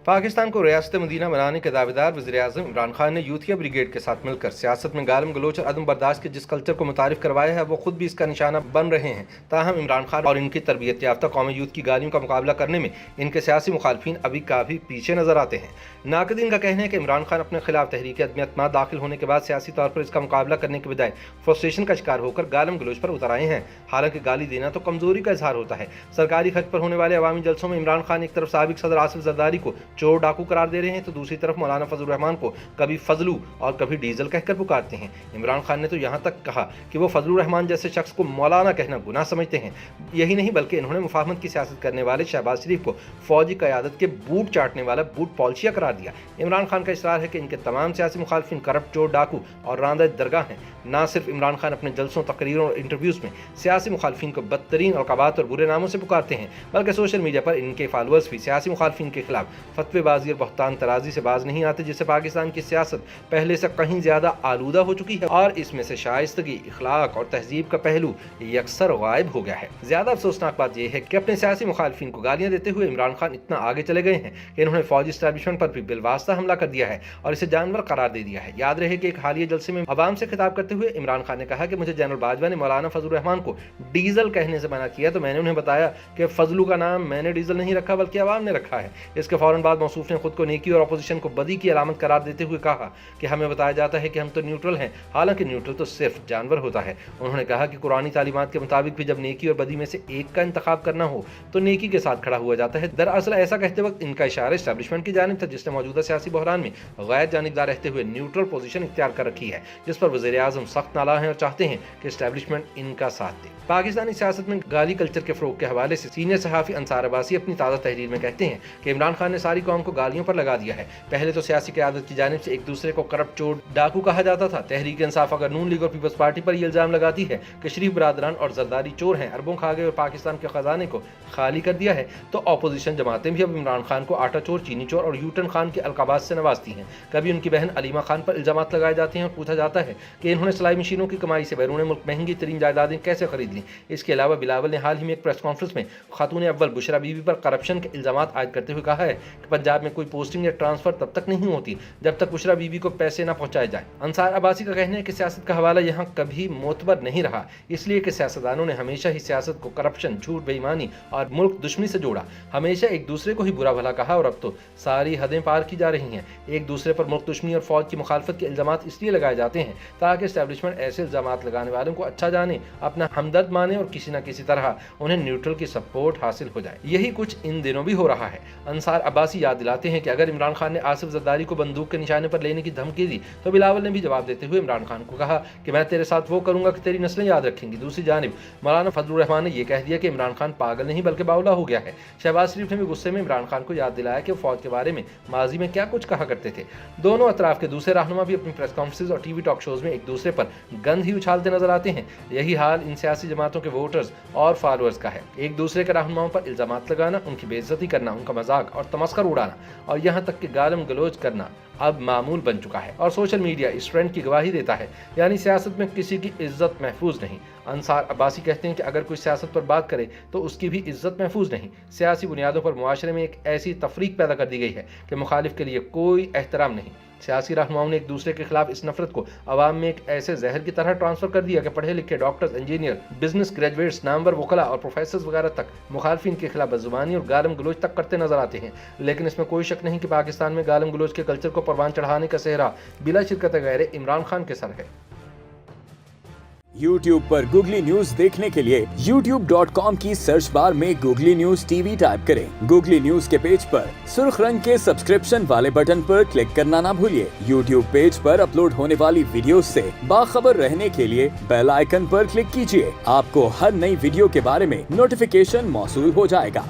पाकिस्तान को रियासत मदीना बनाने के दावेदार वज़ीर-ए-आज़म इमरान खान ने यूथिया ब्रिगेड के साथ मिलकर सियासत में गालम गलोच और अदम बर्दाश्त के जिस कल्चर को मुतारिफ करवाया है वो खुद भी इसका निशाना बन रहे हैं। ताहम इमरान खान और इनकी तरबियत याफ्ता कौमी यूथ की गालियों का मुकाबला करने में इनके सियासी मुखालफिन अभी काफ़ी पीछे नजर आते हैं। नाक़दीन का कहना है कि इमरान खान अपने खिलाफ तहरीक अदम एतमाद दाखिल होने के बाद सियासी तौर पर इसका मुकाबला करने के बजाय फ्रस्ट्रेशन का शिकार होकर गालम गलोच पर उतर आए हैं। हालांकि गाली देना तो कमजोरी का इजहार होता है। सरकारी खर्च पर होने वाले अवामी जलसों में इमरान खान एक तरफ साबिक सदर आसिफ जरदारी को चोर डाकू करार दे रहे हैं तो दूसरी तरफ मौलाना फजलुर रहमान को कभी फजलू और कभी डीजल कहकर पुकारते हैं। इमरान खान ने तो यहाँ तक कहा कि वो फजलुर रहमान जैसे शख्स को मौलाना कहना गुनाह समझते हैं। यही नहीं बल्कि इन्होंने मुफाहमत की सियासत करने वाले शहबाज शरीफ को फौजी क़यादत के बूट चाटने वाला बूट पॉलिशिया करार दिया। इमरान खान का इसरार है कि इनके तमाम सियासी मुखालफिन करप्ट, चोर, डाकू और रांदा दरगाह हैं। ना सिर्फ इमरान खान अपने जलसों, तकरीरों और इंटरव्यूज़ में सियासी मुखालफिन को बदतरीन अलक़ाबात और बुरे नामों से पुकारते हैं, बल्कि सोशल मीडिया पर इनके फॉलोअर्स भी सियासी मुखालफिन के खिलाफ फतवेबाजी और बहतान तराजी से बाज नहीं आते, जिससे पाकिस्तान की सियासत पहले से कहीं ज़्यादा आलूदा हो चुकी है और इसमें से शाइस्तगी, इखलाक और तहजीब का पहलू यकसर गायब हो गया है। ज़्यादा अफसोसनाक बात यह है कि अपने सियासी मुखालफिन को गालियाँ देते हुए इमरान खान इतना आगे चले गए हैं कि इन्होंने फौजी इस्टेब्लिशमेंट पर भी बिलवास्ता हमला कर दिया है और इसे जानवर करार दे दिया है। याद रहे कि एक हालिया जलसे में अवाम से खिताब करते हुए इमरान खान ने कहा कि मुझे जनरल बाजवा ने मौलाना फजलुर रहमान को डीजल कहने से मना किया तो मैंने उन्हें बताया कि फजलू का नाम मैंने डीजल नहीं रखा बल्कि अवाम ने रखा है। इसके फौरन बाद मौसूफ ने खुद को नेकी और अपोजिशन को बदी की अलामत करार देते हुए कहा कि हमें बताया जाता है कि हम तो न्यूट्रल हैं, हालांकि न्यूट्रल तो सिर्फ जानवर होता है। उन्होंने कहा कि कुरानी तालीमात के मुताबिक भी जब नेकी और बदी में से एक का इंतखाब करना हो तो नेकी के साथ खड़ा हुआ जाता है। दरअसल ऐसा कहते वक्त इनका इशारा एस्टेब्लिशमेंट की जानिब था, जिसने मौजूदा सियासी बहरान में गैर जानिबदार रहते हुए न्यूट्रल पोजीशन इख्तियार कर रखी है, जिस पर वज़ीर-ए-आज़म सख्त नाला हैं और चाहते हैं कि एस्टेब्लिशमेंट इनका साथ दे। पाकिस्तानी सियासत में गाली कल्चर के फ़रोग़ के हवाले से सीनियर सहाफ़ी अंसार अब्बासी अपनी ताज़ा तहरीर में कहते हैं कि इमरान खान ने सारी कौम को गालियों पर लगा दिया है। पहले तो सियासी क़यादत की जानिब से एक दूसरे को करप्ट, चोर, डाकू कहा जाता था। तहरीक इंसाफ अगर नून लीग और पीपल्स पार्टी पर यह इल्ज़ाम लगाती है कि शरीफ बरादरान और जरदारी चोर हैं, अरबों खा गए और पाकिस्तान के खजाने को खाली कर दिया है, तो अपोजिशन जमातें भी अब इमरान खान को आटा चोर, चीनी चोर और यूटन खान के अलकाबात से नवाजती हैं। कभी उनकी बहन अलीमा खान पर इल्ज़ाम लगाए जाते हैं और पूछा जाता है कि इन्होंने सिलाई मशीनों की कमाई से बैरून मुल्क महंगी तरीन जायदादें कैसे खरीद लीं। इसके अलावा बिलावल ने हाल ही में एक प्रेस कॉन्फ्रेंस में खातून अव्वल बुशरा बीबी पर करप्शन के इल्ज़ामात आयद करते हुए कहा है कि पंजाब में कोई पोस्टिंग या ट्रांसफर तब तक नहीं होती जब तक बुशरा बीबी को पैसे न पहुंचाए जाए। अंसार अब्बासी का कहना है कि सियासत का हवाला यहाँ कभी मोतबर नहीं रहा, इसलिए कि सियासतदानों ने हमेशा ही सियासत को करप्शन, झूठ, बेईमानी और मुल्क दुश्मनी से जोड़ा। हमेशा एक दूसरे को ही बुरा भला कहा और अब तो सारी हदें पार की जा रही हैं। एक दूसरे पर मुल्क दुश्मनी और फौज की मुखालफत के इल्ज़ामात इसलिए लगाए जाते हैं ताकि एस्टेब्लिशमेंट ऐसे इल्ज़ामात लगाने वालों को अच्छा जाने, अपना हमदर्द माने और किसी न किसी तरह उन्हें न्यूट्रल की सपोर्ट हासिल हो जाए। यही कुछ इन दिनों भी हो रहा है। अंसार अब्बासी याद दिलाते हैं कि अगर इमरान खान ने आसिफ जरदारी को बंदूक के निशाने पर लेने की धमकी दी तो बिलावल ने भी जवाब देते हुए इमरान खान को कहा कि मैं तेरे साथ वो करूंगा कि तेरी नस्लें याद रखेंगी। दूसरी जानिब मौलाना फजलुर रहमान ने यह कह दिया कि इमरान खान पागल नहीं बल्कि बावला हो गया है। शहबाज शरीफ ने भी गुस्से में इमरान खान को याद दिलाया कि वो फौज के बारे में माजी में क्या कुछ कहा करते थे। दोनों अतराफ के दूसरे रहनुमा भी अपनी प्रेस कॉन्फ्रेंस और टीवी टॉक शोज में एक दूसरे पर गंद ही उछालते नजर आते हैं। यही हाल इन सियासी जमातों के वोटर्स और फॉलोअर्स का है। एक दूसरे के रहनुमाओं पर इल्जामात लगाना, उनकी बेइज्जती करना, उनका मजाक और तमस्कर उड़ाना और यहाँ तक कि गालम गलोच करना अब मामूल बन चुका है और सोशल मीडिया इस ट्रेंड की गवाही देता है, यानी सियासत में किसी की इज्जत महफूज नहीं। अंसार अब्बासी कहते हैं कि अगर कोई सियासत पर बात करे तो उसकी भी इज्जत महफूज नहीं। सियासी बुनियादों पर मुआशरे में एक ऐसी तफरीक पैदा कर दी गई है कि मुखालिफ के लिए कोई एहतराम नहीं। सियासी रहनुमाओं ने एक दूसरे के खिलाफ इस नफरत को अवाम में एक ऐसे जहर की तरह ट्रांसफर कर दिया कि पढ़े लिखे डॉक्टर्स, इंजीनियर, बिजनेस ग्रेजुएट्स, नामवर वकला और प्रोफेसर वगैरह तक मुखालफिन के खिलाफ बदजुबानी और गालम गलोच तक करते नजर आते हैं। लेकिन इसमें कोई शक नहीं कि पाकिस्तान में गालम गलोच के कल्चर को परवान चढ़ाने का सेहरा बिला शिरकत गैर इमरान खान के सर है। YouTube पर गूगली न्यूज देखने के लिए youtube.com की सर्च बार में गूगली न्यूज टीवी टाइप करें। गूगली न्यूज के पेज पर सुर्ख रंग के सब्सक्रिप्शन वाले बटन पर क्लिक करना ना भूलिए। YouTube पेज पर अपलोड होने वाली वीडियोस से बाखबर रहने के लिए बेल आइकन पर क्लिक कीजिए। आपको हर नई वीडियो के बारे में नोटिफिकेशन मौसूल हो जाएगा।